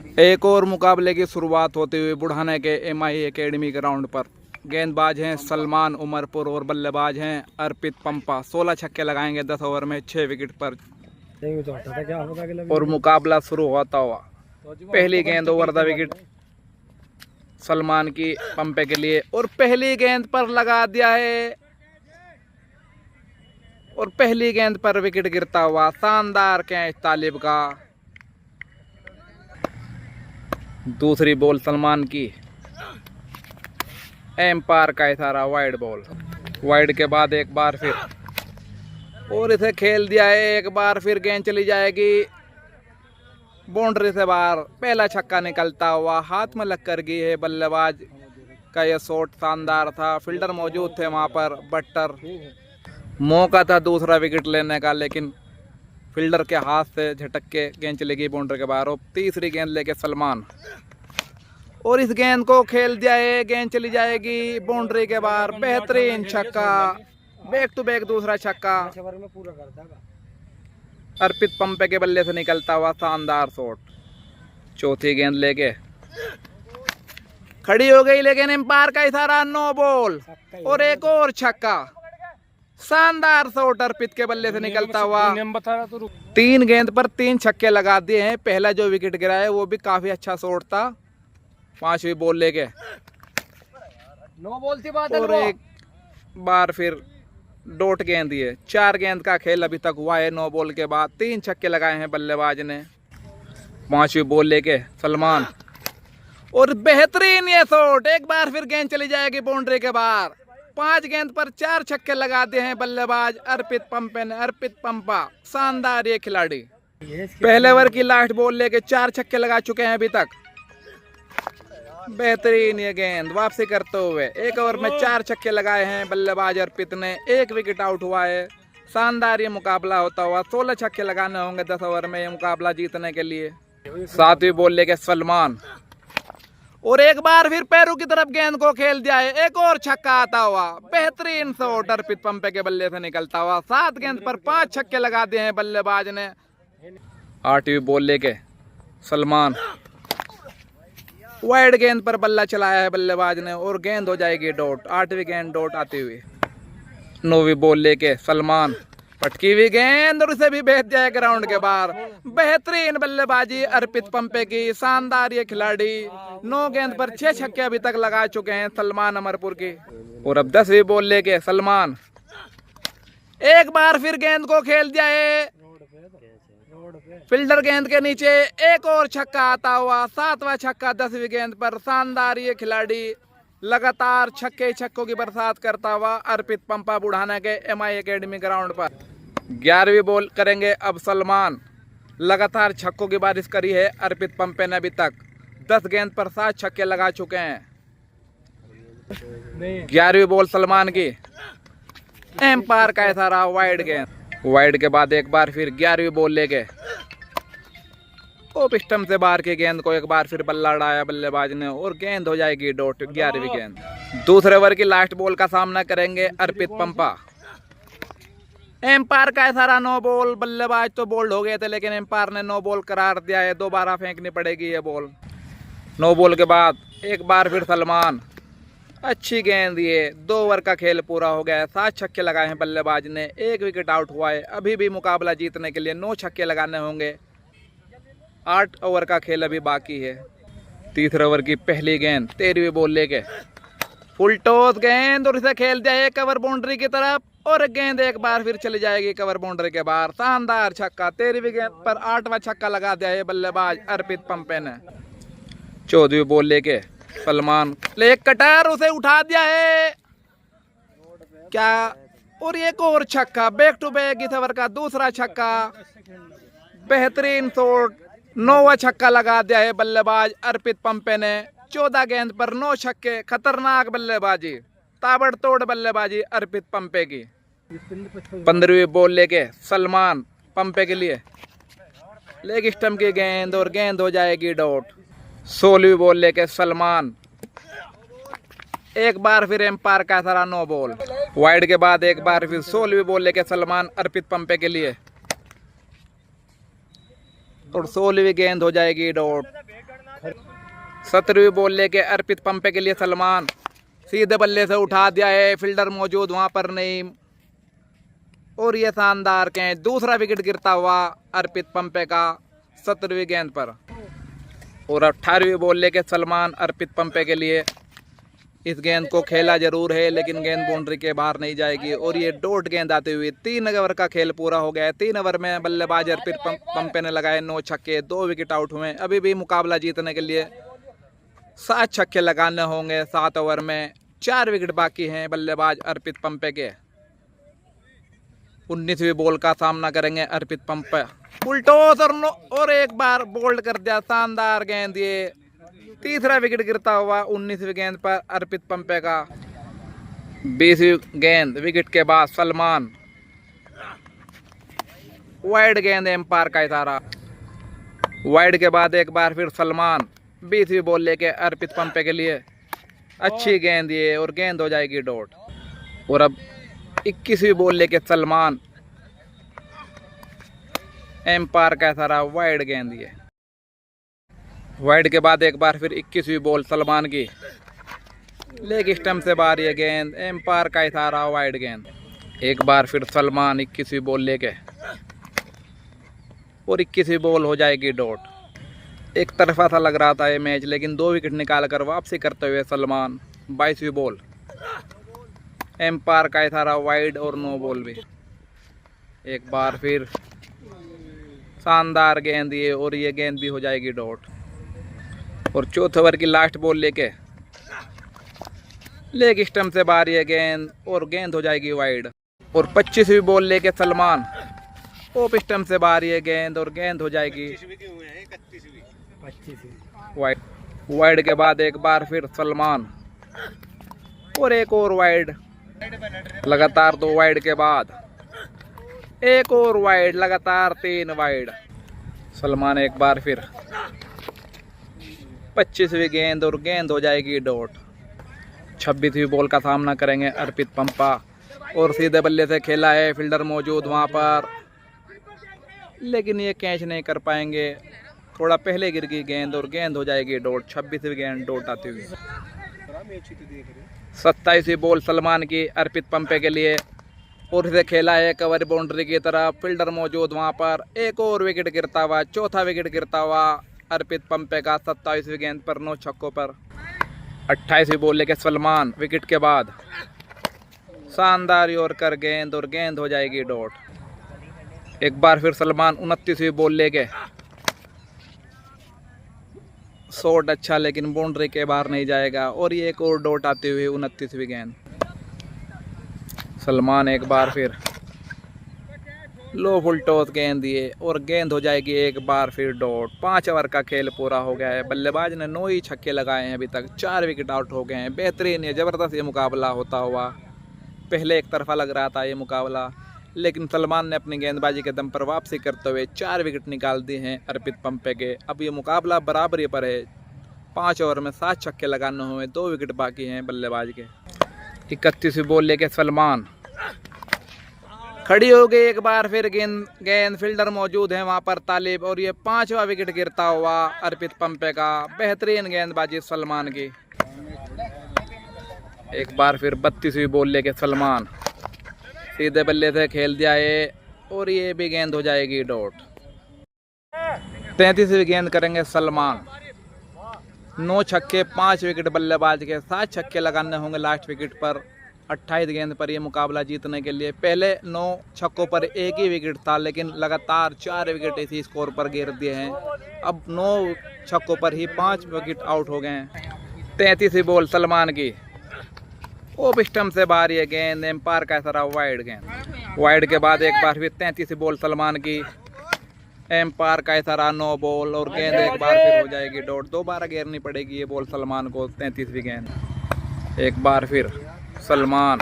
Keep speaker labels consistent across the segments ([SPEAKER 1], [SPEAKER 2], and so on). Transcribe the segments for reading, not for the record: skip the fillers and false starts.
[SPEAKER 1] एक और मुकाबले की शुरुआत होते हुए बुढ़ाने के MI एकेडमी ग्राउंड पर गेंदबाज हैं सलमान उमरपुर और बल्लेबाज हैं अर्पित पंपा। 16 छक्के लगाएंगे 10 ओवर में 6 विकेट पर और मुकाबला शुरू होता हुआ। पहली गेंद ओवर द विकेट सलमान की पंपे के लिए और पहली गेंद पर लगा दिया है और पहली गेंद पर विकेट गिरता हुआ। शानदार कैच तालिब का। दूसरी बॉल सलमान की, एम्पायर का इशारा, वाइड बॉल। वाइड के बाद एक बार फिर और इसे खेल दिया है। एक बार फिर गेंद चली जाएगी बाउंड्री से बाहर। पहला छक्का निकलता हुआ हाथ में लग कर गई है। बल्लेबाज का यह शॉट शानदार था। फील्डर मौजूद थे वहां पर। बट्टर मौका था दूसरा विकेट लेने का, लेकिन फील्डर के हाथ से झटक के गेंद चली गई बाउंड्री के बाहर। और तीसरी गेंद लेके सलमान और इस गेंद को खेल दिया है। गेंद चली जाएगी बाउंड्री के बाहर। बेहतरीन छक्का, बैक टू बैक दूसरा छक्का अर्पित पंपे के बल्ले से निकलता हुआ। शानदार शॉट। चौथी गेंद लेके खड़ी हो गई, लेकिन एम्पायर का इशारा, नो बॉल और एक और छक्का। शानदार शॉट अर्पित के बल्ले से निकलता हुआ। 3 गेंद पर 3 छक्के लगा दिए हैं। पहला जो विकेट गिरा है वो भी काफी अच्छा शॉट था। 5वीं बॉल लेके
[SPEAKER 2] नो बॉल थी बात
[SPEAKER 1] और एक बार फिर डॉट गेंद दिए। 4 गेंद का खेल अभी तक हुआ है। 9 बॉल के बाद 3 छक्के लगाए हैं बल्लेबाज ने। 5वीं बॉल लेके सलमान और बेहतरीन ये शॉट। एक बार फिर गेंद चली जाएगी बाउंड्री के बाहर। 5 गेंद पर 4 छक्के लगा दिए हैं बल्लेबाज अर्पित पंपे ने। अर्पित पंपा शानदार ये खिलाड़ी। पहले ओवर की लास्ट बॉल लेके 4 छक्के लगा चुके हैं अभी तक। बेहतरीन ये गेंद वापसी करते हुए 1 ओवर में 4 छक्के लगाए हैं बल्लेबाज अर्पित ने। 1 विकेट आउट हुआ है। शानदार ये मुकाबला होता हुआ। 16 छक्के लगाने होंगे 10 ओवर में ये मुकाबला जीतने के लिए। 7वीं बॉल लेके सलमान और एक बार फिर पैरों की तरफ गेंद को खेल दिया है। एक और छक्का आता हुआ। बेहतरीन शॉट अर्पित पंपे के बल्ले से निकलता हुआ। 7 गेंद पर 5 छक्के लगा दिए हैं बल्लेबाज ने। 8वीं बॉल लेके सलमान वाइड गेंद पर बल्ला चलाया है बल्लेबाज ने और गेंद हो जाएगी डॉट। 8वीं गेंद डॉट आती हुई। 9वीं बॉल लेके सलमान पटकी हुई गेंद और उसे भी भेज दिया है ग्राउंड के बाहर। बेहतरीन बल्लेबाजी अर्पित पंपे की। शानदार ये खिलाड़ी। 9 गेंद पर 6 छक्के अभी तक लगा चुके हैं सलमान अमरपुर की। और अब 10वीं बॉल लेके सलमान एक बार फिर गेंद को खेल दिया है फील्डर गेंद के नीचे। एक और छक्का आता हुआ। 7वां छक्का 10वीं गेंद पर। शानदार ये खिलाड़ी लगातार छक्कों की बरसात करता हुआ अर्पित पंपा बुढ़ाना के MI एकेडमी ग्राउंड पर। 11वीं बॉल करेंगे अब सलमान। लगातार छक्कों की बारिश करी है अर्पित पंपे ने अभी तक। 10 गेंद पर 7 छक्के लगा चुके हैं। 11वीं बॉल सलमान की, एम्पायर का इशारा, वाइड गेंद। वाइड के बाद एक बार फिर 11वीं बॉल लेके ओप स्टंप से बाहर की गेंद को एक बार फिर बल्ला उड़ाया बल्लेबाज ने और गेंद हो जाएगी डॉट। 11वीं गेंद। दूसरे ओवर की लास्ट बॉल का सामना करेंगे अर्पित पंपा। एम्पायर का इशारा, नो बॉल। बल्लेबाज तो बोल्ड हो गए थे, लेकिन एम्पायर ने नो बॉल करार दिया है। दोबारा फेंकनी पड़ेगी ये बॉल। 9 बॉल के बाद एक बार फिर सलमान। अच्छी गेंद ये। 2 ओवर का खेल पूरा हो गया है। 7 छक्के लगाए हैं बल्लेबाज ने। 1 विकेट आउट हुआ है। अभी भी मुकाबला जीतने के लिए 9 छक्के लगाने होंगे। 8 ओवर का खेल अभी बाकी है। तीसरे ओवर की पहली गेंद 13वीं बॉल लेके फुल टॉस गेंद और इसे खेल दिया है कवर बाउंड्री की तरफ और गेंद एक बार फिर चली जाएगी कवर बाउंड्री के बाहर। शानदार छक्का। 13वीं गेंद पर 8वां छक्का लगा दिया है बल्लेबाज अर्पित पंपे ने। 14वीं बॉल लेके सलमान लेग कटर, उसे उठा दिया है क्या और एक और छक्का। बैक टू बैक इस ओवर का दूसरा छक्का। बेहतरीन शॉट। 9वां छक्का लगा दिया है बल्लेबाज अर्पित पंपे ने। 14 गेंद पर 9 छक्के। खतरनाक बल्लेबाजी, ताबड़तोड़ बल्लेबाजी अर्पित पंपे की। 15वीं बॉल लेके सलमान पंपे के लिए लेग स्टंप की गेंद और गेंद हो जाएगी डॉट। 16वीं बॉल लेके सलमान एक बार फिर एम्पायर का इशारा, नो बॉल। वाइड के बाद एक बार फिर 16वीं बॉल लेके सलमान अर्पित पंपे के लिए और 16वीं गेंद हो जाएगी डॉट। 17वीं बॉल लेके अर्पित पंपे के लिए सलमान, सीधे बल्ले से उठा दिया है, फील्डर मौजूद वहां पर नहीं, और ये शानदार कैच, दूसरा विकेट गिरता हुआ अर्पित पंपे का 17वीं गेंद पर। और 18वीं बॉल लेके सलमान अर्पित पंपे के लिए, इस गेंद को खेला जरूर है लेकिन गेंद बाउंड्री के बाहर नहीं जाएगी, और ये डॉट गेंद आते हुए 3 ओवर का खेल पूरा हो गया है। 3 ओवर में बल्लेबाज अर्पित पंपे ने लगाए 9 छक्के, 2 विकेट आउट हुए। अभी भी मुकाबला जीतने के लिए 7 छक्के लगाने होंगे। 7 ओवर में 4 विकेट बाकी हैं बल्लेबाज अर्पित पंपे के। 19वीं बॉल का सामना करेंगे अर्पित पंपे, उल्टोस और एक बार बोल्ड कर दिया, शानदार गेंद, ये तीसरा विकेट गिरता हुआ 19वीं गेंद पर अर्पित पंपे का। 20वीं गेंद विकेट के बाद सलमान, वाइड गेंद, एम्पायर का इशारा, वाइड के बाद एक बार फिर सलमान, 20वीं बॉल लेके अर्पित पंपे के लिए, अच्छी गेंद ये, और गेंद हो जाएगी डॉट। और अब 21वीं बॉल लेके सलमान, एम्पायर का इशारा, वाइड गेंद ये, वाइड के बाद एक बार फिर 21वीं बॉल सलमान की, लेग स्टंप से बाहर ये गेंद, एम्पायर का इशारा, वाइड गेंद। एक बार फिर सलमान 21वीं बॉल लेके, और 21वीं बॉल हो जाएगी डॉट। एक तरफा सा लग रहा था ये मैच, लेकिन 2 विकेट निकाल कर वापसी करते हुए सलमान, 22वीं बॉल, एम्पायर का इशारा, वाइड और नो बॉल भी। एक बार फिर शानदार गेंद ये, और ये गेंद भी हो जाएगी डॉट। और चौथे ओवर की लास्ट बॉल लेके, लेग स्टंप से बाहर ये गेंद, और गेंद हो जाएगी वाइड। और 25वीं बॉल लेके सलमान, ऑफ स्टंप से बाहर ये गेंद, और गेंद हो जाएगी वाइड। वाइड के बाद एक बार फिर सलमान, और एक और वाइड, लगातार 2 वाइड के बाद एक और वाइड, लगातार 3 वाइड। सलमान एक बार फिर 25वीं गेंद, और गेंद हो जाएगी डॉट। 26वीं बॉल का सामना करेंगे अर्पित पंपा, और सीधे बल्ले से खेला है, फील्डर मौजूद वहां पर, लेकिन ये कैच नहीं कर पाएंगे, थोड़ा पहले गिर गई गेंद, और गेंद हो जाएगी डॉट। 26वीं गेंद डॉट आती हुई। 27वीं बॉल सलमान की अर्पित पंपे के लिए, और इसे खेला है कवर बाउंड्री की तरफ, फील्डर मौजूद वहां पर, एक और विकेट गिरता हुआ, चौथा विकेट गिरता हुआ अर्पित पंपे का 27वीं गेंद पर 9 छक्कों पर। 28वीं बॉल लेके सलमान, विकेट के बाद शानदार यॉर्कर गेंद, और गेंद हो जाएगी डॉट। एक बार फिर सलमान 29वीं बॉल लेके, शॉट अच्छा लेकिन बाउंड्री के बाहर नहीं जाएगा, और ये एक और डॉट आती हुई 29वीं गेंद। सलमान एक बार फिर लो फुल टॉस गेंद दिए, और गेंद हो जाएगी एक बार फिर डॉट। 5 ओवर का खेल पूरा हो गया है। बल्लेबाज ने 9 ही छक्के लगाए हैं अभी तक, 4 विकेट आउट हो गए हैं। बेहतरीन, ये ज़बरदस्त ये मुकाबला होता हुआ। पहले एक तरफा लग रहा था ये मुकाबला, लेकिन सलमान ने अपनी गेंदबाजी के दम पर वापसी करते हुए 4 विकेट निकाल दिए हैं अर्पित पंपे के। अब ये मुकाबला बराबरी पर है। 5 ओवर में 7 छक्के लगाने हुए, 2 विकेट बाकी हैं बल्लेबाज के। 31वीं बॉल लेके सलमान, खड़ी हो गई एक बार फिर गेंद, फील्डर मौजूद है वहां पर तालिब, और ये 5वां विकेट गिरता हुआ अर्पित पंपे का। बेहतरीन गेंदबाजी सलमान की। एक बार फिर 32वीं बॉल लेके सलमान, सीधे बल्ले से खेल दिया है, और ये भी गेंद हो जाएगी डॉट। 33वीं गेंद करेंगे सलमान, 9 छक्के, 5 विकेट बल्लेबाज के, 7 छक्के लगाने होंगे लास्ट विकेट पर। 28 गेंद पर यह मुकाबला जीतने के लिए। पहले 9 छक्कों पर एक ही विकेट था, लेकिन लगातार 4 विकेट इसी स्कोर पर गिर दिए हैं। अब 9 छक्कों पर ही 5 विकेट आउट हो गए हैं। 33वीं बॉल सलमान की, ऑफ स्टंप से बाहर ये गेंद, एम्पायर का इशारा, वाइड गेंद। वाइड के बाद एक बार फिर 33वीं बॉल सलमान की, एम्पायर का इशारा, नो बॉल, और गेंद एक बार फिर हो जाएगी डॉट। दोबारा घेरनी पड़ेगी ये बॉल सलमान को। 33वीं गेंद एक बार फिर सलमान,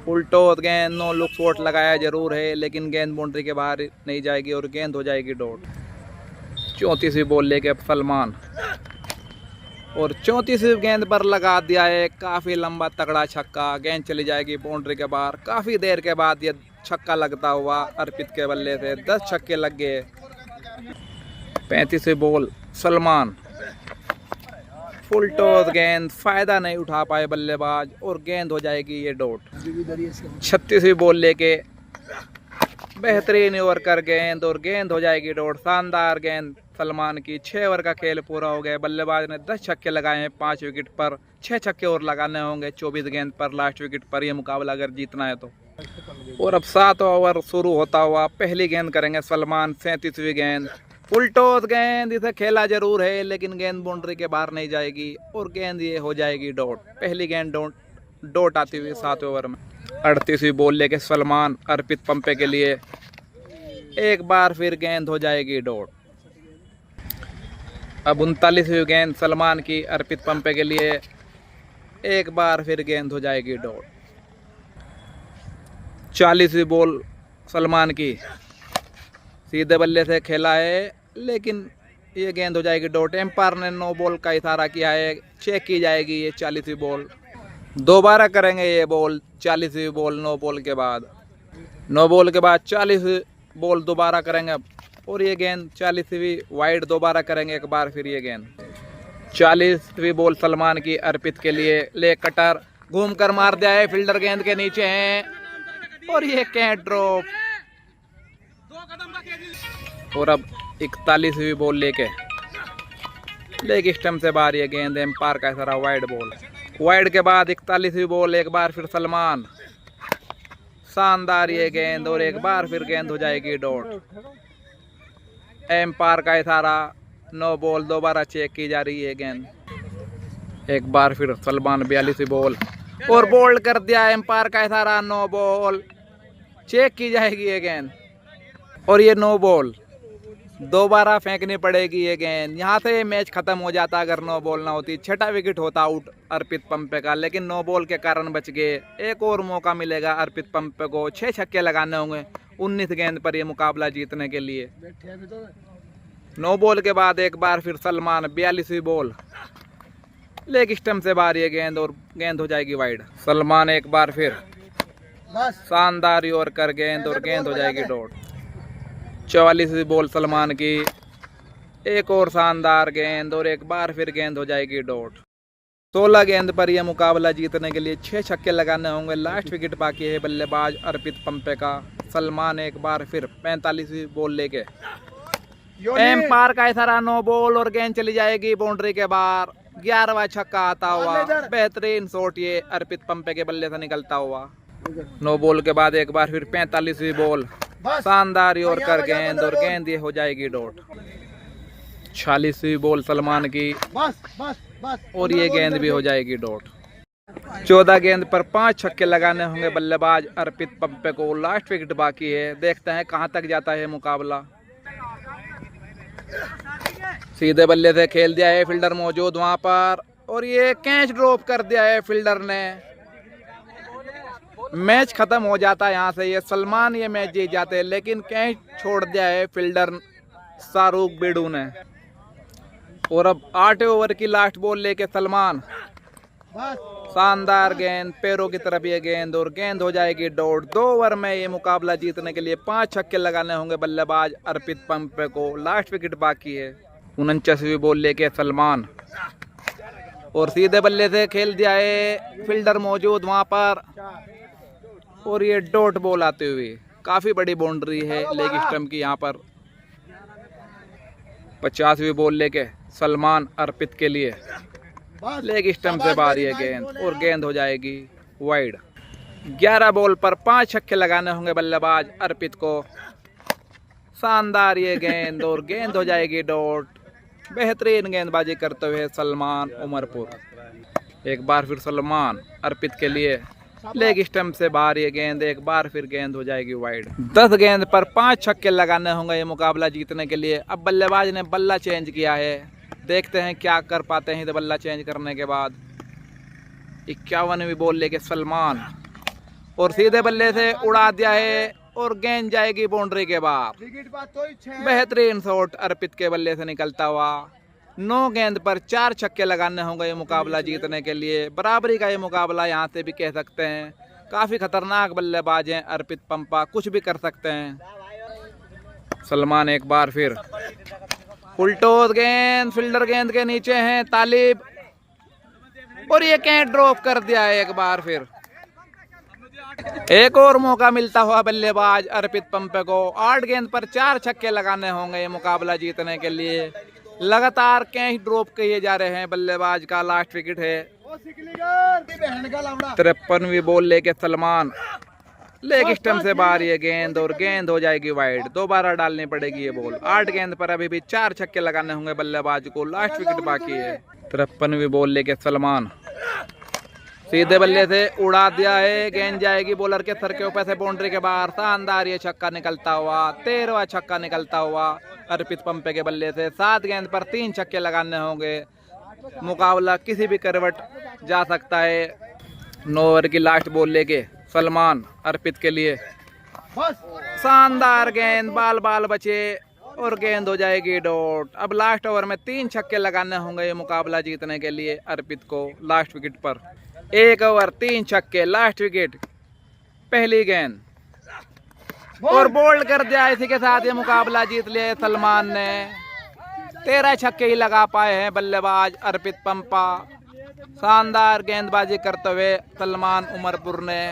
[SPEAKER 1] उल्टो गेंद, नो लुक शॉट लगाया जरूर है, लेकिन गेंद बाउंड्री के बाहर नहीं जाएगी, और गेंद हो जाएगी डॉट। 34वीं बॉल लेके अब सलमान, और 34वीं गेंद पर लगा दिया है काफ़ी लंबा तगड़ा छक्का। गेंद चली जाएगी बाउंड्री के बाहर। काफ़ी देर के बाद ये छक्का लगता हुआ अर्पित के बल्ले से 10 छक्के लग गए। 35वीं बॉल सलमान, फुल टॉस गेंद, फायदा नहीं उठा पाए बल्लेबाज और गेंद हो जाएगी ये डॉट। 36वीं बॉल लेके बेहतरीन ओवर कर गेंद और गेंद हो जाएगी डॉट। शानदार गेंद सलमान की। 6 ओवर का खेल पूरा हो गया। बल्लेबाज ने 10 छक्के लगाए हैं 5 विकेट पर। 6 छक्के और लगाने होंगे 24 गेंद पर लास्ट विकेट पर, यह मुकाबला अगर जीतना है तो। और अब 7 ओवर शुरू होता हुआ पहली गेंद करेंगे सलमान। 37वीं गेंद, फुल टॉस गेंद। इसे खेला जरूर है लेकिन गेंद बाउंड्री के बाहर नहीं जाएगी और गेंद ये हो जाएगी डॉट। पहली गेंद डॉट आती हुई 7 ओवर में। 38वीं बॉल लेके सलमान अर्पित पंपे के लिए। एक बार फिर गेंद हो जाएगी डॉट। अब 39वीं गेंद सलमान की अर्पित पंपे के लिए। एक बार फिर गेंद हो जाएगी डॉट। 40वीं बॉल सलमान की। सीधे बल्ले से खेला है लेकिन ये गेंद हो जाएगी डॉट। एम्पायर ने नो बॉल का इशारा किया है। चेक की जाएगी ये 40वीं बॉल। दोबारा करेंगे ये बॉल 40वीं बॉल नो बॉल के बाद। नो बॉल के बाद 40वीं बॉल दोबारा करेंगे और ये गेंद 40वीं वाइड दोबारा करेंगे एक बार फिर ये गेंद। 40वीं बॉल सलमान की अर्पित के लिए। ले कटर घूम कर मार दिया है, फील्डर गेंद के नीचे हैं और ये कैच ड्रॉप। और अब 41वीं बॉल लेके लेग स्टंप से बाहर ये गेंद। एम्पायर का इशारा वाइड बॉल। वाइड के बाद 41वीं बॉल एक बार फिर सलमान। शानदार ये गेंद और एक बार फिर गेंद हो जाएगी डॉट। एम्पायर का इशारा नो बॉल। दोबारा चेक की जा रही है गेंद। एक बार फिर सलमान 42वीं बॉल और बोल्ड कर दिया। एम्पायर का इशारा नो बॉल। चेक की जाएगी ये गेंद और ये नो बॉल। दोबारा फेंकनी पड़ेगी ये गेंद। यहाँ से मैच खत्म हो जाता अगर नो बॉल ना होती। 6ठा विकेट होता आउट अर्पित पंपे का, लेकिन नो बॉल के कारण बच गए। एक और मौका मिलेगा अर्पित पंपे को। 6 छक्के लगाने होंगे 19 गेंद पर यह मुकाबला जीतने के लिए। नो बॉल के बाद एक बार फिर सलमान 42वीं बॉल। लेग स्टंप से बाहर ये गेंद और गेंद हो जाएगी वाइड। सलमान एक बार फिर शानदार ओवर कर गेंद और गेंद हो जाएगी डॉट। 44वीं बॉल सलमान की। एक और शानदार गेंद और एक बार फिर गेंद हो जाएगी डॉट। 16 गेंद पर यह मुकाबला जीतने के लिए 6 छक्के लगाने होंगे। लास्ट विकेट बाकी है बल्लेबाज अर्पित पंपे का। सलमान एक बार फिर 45वीं बॉल लेके। एम्पायर का इशारा नो बॉल और गेंद चली जाएगी बाउंड्री के बाहर। 11वां छक्का आता हुआ। बेहतरीन शॉट ये अर्पित पंपे के बल्ले से निकलता हुआ। नो बॉल के बाद एक बार फिर 45वीं बॉल। शानदार ओवर कर गेंद और गेंद ये हो जाएगी डॉट। 46वीं बॉल सलमान की और ये गेंद भी हो जाएगी डॉट। 14 गेंद पर 5 छक्के लगाने होंगे बल्लेबाज अर्पित पंपे को। लास्ट विकेट बाकी है। देखते हैं कहां तक जाता है मुकाबला। सीधे बल्ले से खेल दिया है, फील्डर मौजूद वहां पर और ये कैच ड्रॉप कर दिया है फील्डर ने। मैच खत्म हो जाता है यहाँ से। ये सलमान ये मैच जीत जाते हैं लेकिन कैच छोड़ दिया है फील्डर शाहरुख बेडू ने। और अब 8 ओवर की लास्ट बॉल लेके सलमान। शानदार गेंद, पैरों की तरफ ये गेंद और गेंद हो जाएगी डॉट। 2 ओवर में ये मुकाबला जीतने के लिए 5 छक्के लगाने होंगे बल्लेबाज अर्पित पंपे को। लास्ट विकेट बाकी है। 49वीं बॉल लेके सलमान और सीधे बल्ले से खेल दिया है, फील्डर मौजूद वहां पर और ये डॉट बॉल आते हुए। काफी बड़ी बाउंड्री है लेग स्टंप की यहाँ पर। 50वीं बॉल लेके सलमान अर्पित के लिए। लेग स्टंप से बाहर ये गेंद और गेंद हो जाएगी वाइड। 11 बॉल पर 5 छक्के लगाने होंगे बल्लेबाज अर्पित को। शानदार ये गेंद और गेंद हो जाएगी डॉट। बेहतरीन गेंदबाजी करते हुए सलमान उमरपुर। एक बार फिर सलमान अर्पित के लिए। लेग स्टंप से बाहर ये गेंद। एक बार फिर गेंद हो जाएगी वाइड। 10 गेंद पर 5 छक्के लगाने होंगे ये मुकाबला जीतने के लिए। अब बल्लेबाज ने बल्ला चेंज किया है। देखते हैं क्या कर पाते हैं बल्ला चेंज करने के बाद। 51वीं बॉल लेके सलमान और सीधे बल्ले से उड़ा दिया है और गेंद जाएगी बाउंड्री के बाहर। बेहतरीन शॉट अर्पित के बल्ले से निकलता हुआ। 9 गेंद पर 4 छक्के लगाने होंगे ये मुकाबला जीतने के लिए। बराबरी का ये मुकाबला यहाँ से भी कह सकते हैं। काफी खतरनाक बल्लेबाज हैं अर्पित पंपा, कुछ भी कर सकते हैं। सलमान एक बार फिर फुल टॉस गेंद, फील्डर गेंद के नीचे हैं तालिब और ये कहीं ड्रॉप कर दिया है एक बार फिर। एक और मौका मिलता हुआ बल्लेबाज अर्पित पंपे को। 8 गेंद पर 4 छक्के लगाने होंगे ये मुकाबला जीतने के लिए। लगातार कहीं ड्रॉप किए जा रहे हैं। बल्लेबाज का लास्ट विकेट है। 53वीं बॉल लेके सलमान लेग स्टंप से बाहर ये गेंद, और गेंद हो जाएगी वाइड। दोबारा डालनी पड़ेगी ये बॉल। 8 गेंद पर अभी भी 4 छक्के लगाने होंगे बल्लेबाज को। लास्ट विकेट बाकी है। 53वीं बॉल लेके सलमान सीधे बल्ले से उड़ा दिया है। गेंद जाएगी बॉलर के सर के ऊपर से बाउंड्री के बाहर। शानदार ये छक्का निकलता हुआ, 13वां छक्का निकलता हुआ अर्पित पंपे के बल्ले से। 7 गेंद पर 3 छक्के लगाने होंगे। मुकाबला किसी भी करवट जा सकता है। 9 ओवर की लास्ट बॉल लेके सलमान अर्पित के लिए। शानदार गेंद, बाल बाल बचे और गेंद हो जाएगी डॉट। अब लास्ट ओवर में 3 छक्के लगाने होंगे ये मुकाबला जीतने के लिए अर्पित को। लास्ट विकेट पर 1 ओवर 3 छक्के, लास्ट विकेट, पहली गेंद और बोल्ड कर दिया। इसी के साथ ये मुकाबला जीत लिया है सलमान ने। 13 छक्के ही लगा पाए हैं बल्लेबाज अर्पित पंपा। शानदार गेंदबाजी करते हुए सलमान उमरपुर ने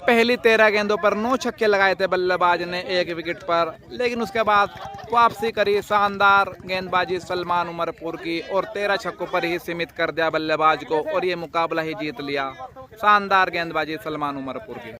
[SPEAKER 1] पहली 13 गेंदों पर 9 छक्के लगाए थे बल्लेबाज ने 1 विकेट पर, लेकिन उसके बाद वापसी करी शानदार गेंदबाजी सलमान उमरपुर की और 13 छक्कों पर ही सीमित कर दिया बल्लेबाज को और ये मुकाबला ही जीत लिया। शानदार गेंदबाजी सलमान उमरपुर की।